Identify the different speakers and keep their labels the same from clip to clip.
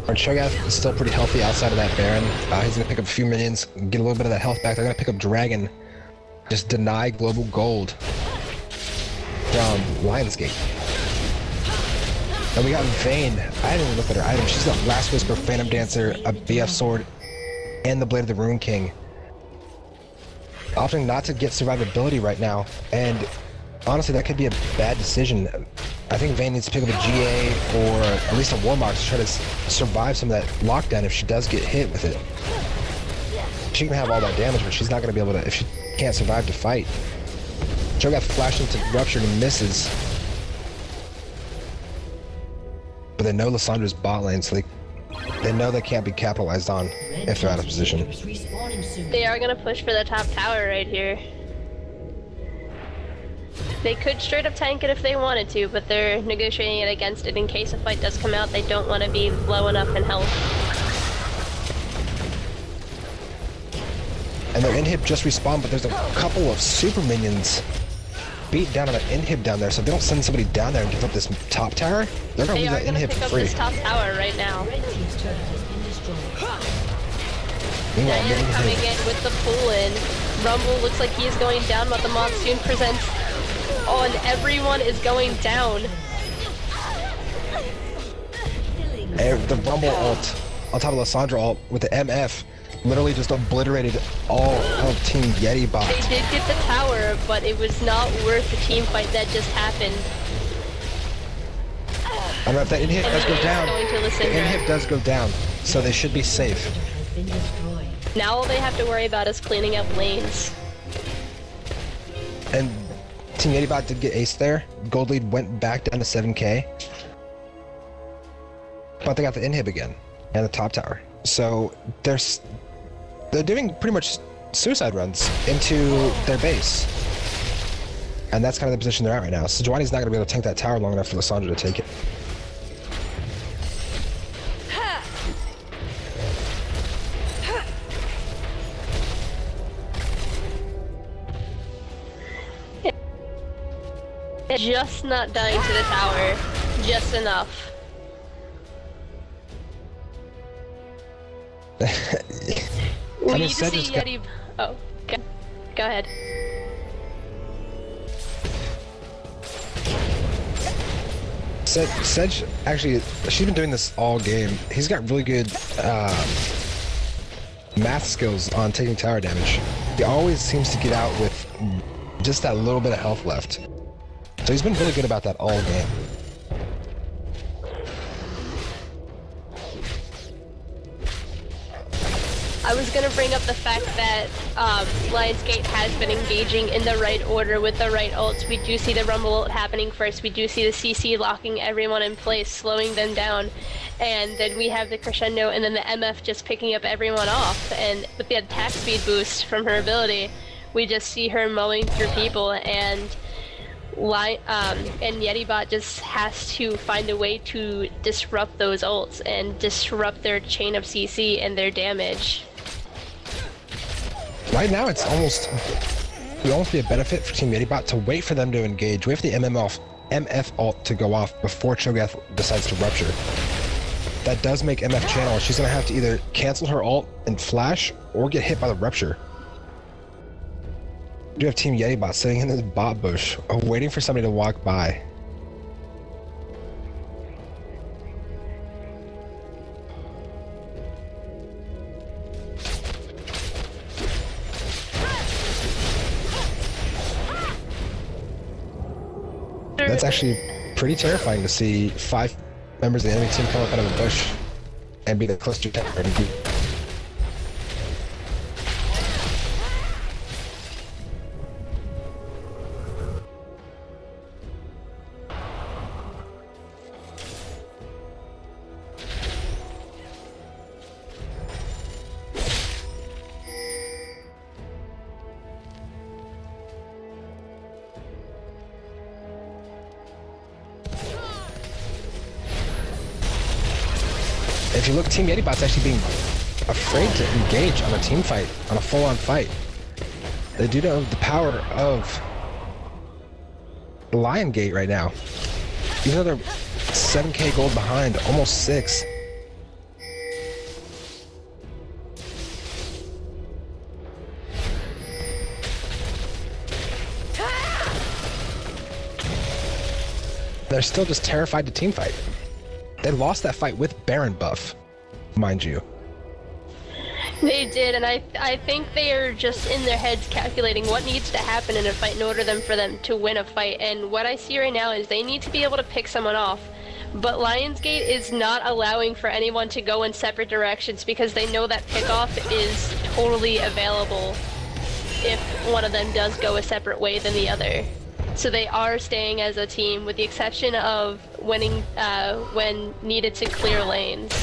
Speaker 1: Our Cho'Gath is still pretty healthy outside of that Baron. He's gonna pick up a few minions, get a little bit of that health back. They're gonna pick up Dragon. Just deny global gold from Lionsgate. And we got Vayne. I didn't even look at her item. She's got Last Whisper, Phantom Dancer, a BF Sword, and the Blade of the Rune King. Opting not to get survivability right now, and honestly, that could be a bad decision. I think Vayne needs to pick up a GA or at least a Warmark to try to survive some of that lockdown if she does get hit with it. She can have all that damage, but she's not going to be able to, if she can't survive to fight. Cho'Gath flashed into Rupture and misses. But they know Lissandra's bot lane, so they know they can't be capitalized on if they're out of position.
Speaker 2: They are going to push for the top tower right here. They could straight up tank it if they wanted to, but they're negotiating it against it in case a fight does come out. They don't want to be low enough in health.
Speaker 1: And their inhib just respawned, but there's a couple of super minions beat down on an inhib down there, so if they don't send somebody down there and give up this top tower, they're going to lose that inhib for free.
Speaker 2: They are going to pick up this top tower right now.
Speaker 1: Meanwhile,
Speaker 2: coming in with the pull-in. Rumble looks like he is going down, but the Monsoon presents on everyone is going down.
Speaker 1: And the Rumble ult on top of Lissandra ult with the MF literally just obliterated all of Team Yeti Bot.
Speaker 2: They did get the tower, but it was not worth the team fight that just happened.
Speaker 1: I don't know if that inhib does go down. The inhib does go down, so they should be safe.
Speaker 2: Now all they have to worry about is cleaning up lanes.
Speaker 1: And Team Yeti Bot did get ace there. Gold lead went back down to 7k. But they got the inhib again and the top tower. So they're doing pretty much suicide runs into their base. And that's kind of the position they're at right now. Sejuani's not going to be able to tank that tower long enough for Lissandra to take it.
Speaker 2: Just not dying to the tower. Just enough. We need to see Yeti... Oh, go ahead.
Speaker 1: Sej, actually, she's been doing this all game. He's got really good math skills on taking tower damage. He always seems to get out with just that little bit of health left. So he's been really good about that all game.
Speaker 2: I was gonna bring up the fact that Lionsgate has been engaging in the right order with the right ults. We do see the Rumble ult happening first. We do see the CC locking everyone in place, slowing them down. And then we have the crescendo and then the MF just picking up everyone off. And with the attack speed boost from her ability, we just see her mowing through people, and Yeti Bot just has to find a way to disrupt those ults and disrupt their chain of CC and their damage.
Speaker 1: Right now, it would almost be a benefit for Team Yeti Bot to wait for them to engage. Wait for the MF ult to go off before Cho'Gath decides to rupture. That does make MF channel. She's gonna have to either cancel her ult and flash or get hit by the rupture. We do have Team Yeti Bot sitting in this bot bush, waiting for somebody to walk by. That's actually pretty terrifying to see 5 members of the enemy team come up out of a bush and be the cluster tower and be. If you look, Team Yeti Bot's actually being afraid to engage on a team fight, on a full-on fight. They do know the power of Lion Gate right now. Even though they're 7k gold behind, almost 6. They're still just terrified to teamfight. They lost that fight with Baron buff, mind you.
Speaker 2: They did, and I think they are just in their heads calculating what needs to happen in a fight in order for them to win a fight. And what I see right now is they need to be able to pick someone off. But Lionsgate is not allowing for anyone to go in separate directions because they know that pickoff is totally available if one of them does go a separate way than the other. So they are staying as a team with the exception of winning when needed to clear lanes.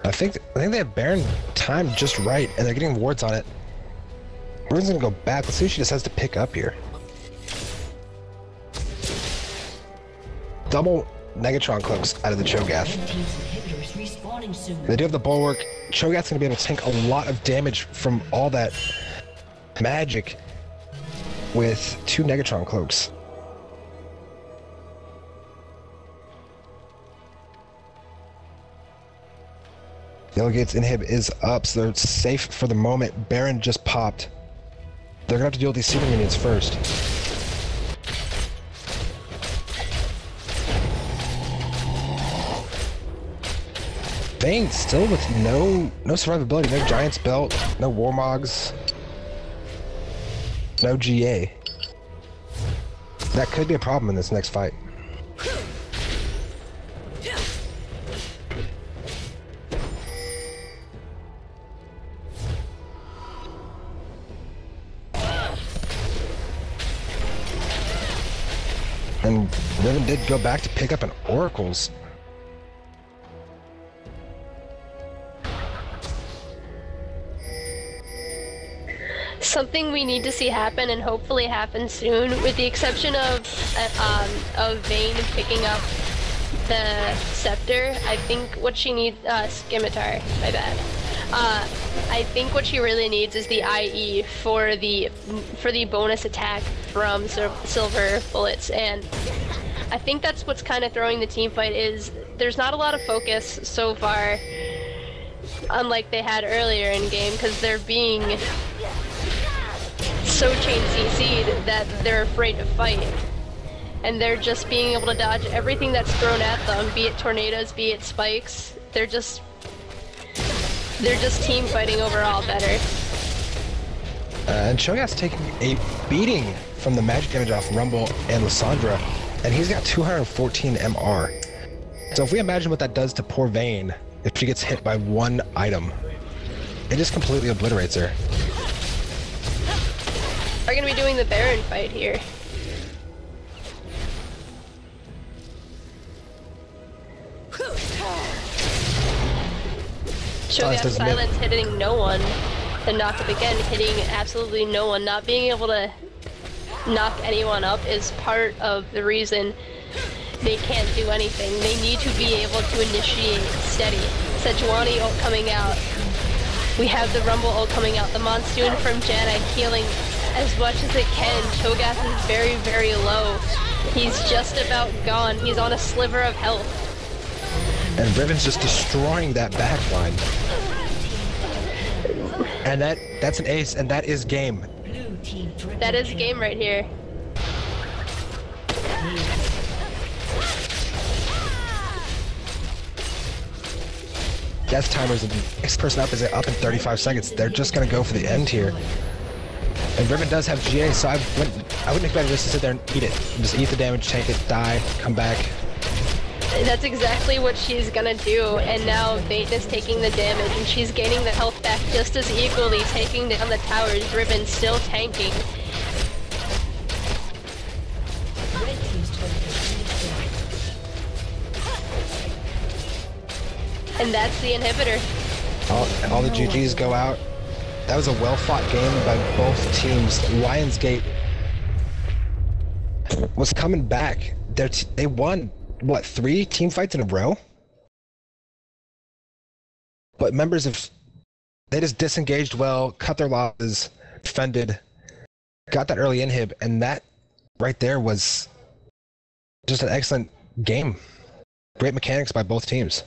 Speaker 1: I think they have Baron timed just right, and they're getting wards on it. Riven's gonna go back. Let's see if she decides to pick up here. Double Negatron cloaks out of the Cho'Gath. They do have the bulwark. Cho'Gath's gonna be able to tank a lot of damage from all that magic with 2 Negatron cloaks. Yellow Gate's inhib is up, so they're safe for the moment. Baron just popped. They're gonna have to deal with these super minions first. Vayne still with no survivability, no Giant's Belt, no Warmogs, no GA. That could be a problem in this next fight. And Riven did go back to pick up an Oracle's.
Speaker 2: Something we need to see happen, and hopefully happen soon, with the exception of Vayne picking up the scepter. I think what she needs, Scimitar, my bad. I think what she really needs is the IE for the bonus attack from silver bullets, and I think that's what's kind of throwing the team fight. Is there's not a lot of focus so far, unlike they had earlier in game, because they're being so chain CC'd that they're afraid to fight, and they're just being able to dodge everything that's thrown at them, be it tornadoes, be it spikes. They're just team fighting overall better.
Speaker 1: And Cho'Gath's taking a beating from the magic damage off Rumble and Lissandra, and he's got 214 MR. So if we imagine what that does to poor Vayne, if she gets hit by one item, it just completely obliterates her.
Speaker 2: We're gonna be doing the Baron fight here. Cho'Gath silence hitting no one, and knock up again, hitting absolutely no one. Not being able to knock anyone up is part of the reason they can't do anything. They need to be able to initiate steady. Sejuani ult coming out. We have the Rumble ult coming out. The Monsoon from Janna healing as much as it can. Cho'Gath is very, very low. He's just about gone. He's on a sliver of health.
Speaker 1: And Riven's just destroying that backline. And that's an ace, and that is game.
Speaker 2: That is game right here.
Speaker 1: Death timers and next person up is up in 35 seconds. They're just gonna go for the end here. And Riven does have GA, so I wouldn't expect this to sit there and eat it. Just eat the damage, take it, die, come back.
Speaker 2: That's exactly what she's gonna do, and now Vayne is taking the damage, and she's gaining the health back just as equally, taking down the towers. Riven still tanking. And that's the inhibitor.
Speaker 1: All the GGs go out. That was a well-fought game by both teams. Lionsgate was coming back. they won what 3 team fights in a row, but members of they just disengaged well, cut their losses, defended, got that early inhib, and that right there was just an excellent game. Great mechanics by both teams.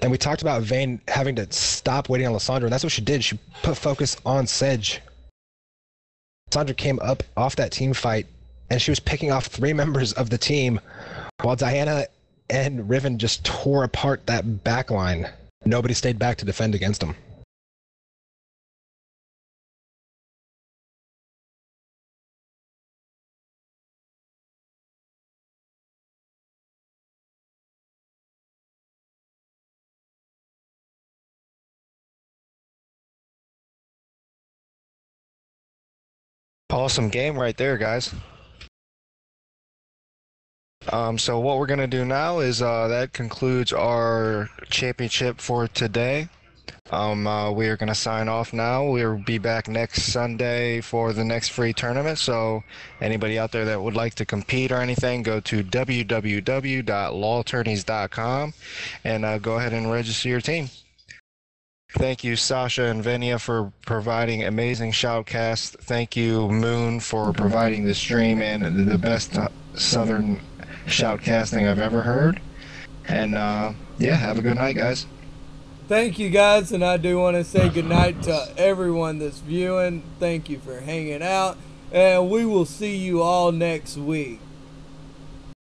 Speaker 1: And we talked about Vayne having to stop waiting on Lissandra, and that's what she did. She put focus on Sej. Lissandra came up off that team fight, and she was picking off 3 members of the team, while Diana and Riven just tore apart that back line. Nobody stayed back to defend against them.
Speaker 3: Awesome game right there, guys. So what we're gonna do now is that concludes our championship for today. We are gonna sign off now. We'll be back next Sunday for the next free tournament. So anybody out there that would like to compete or anything, go to www.loltourneys.com and go ahead and register your team. Thank you, Sasha and Venia, for providing amazing shoutcasts. Thank you, Moon, for providing the stream and the best Southern shoutcasting I've ever heard. And yeah, have a good night, guys.
Speaker 4: Thank you, guys, and I do want to say good night to everyone that's viewing. Thank you for hanging out, and we will see you all next week.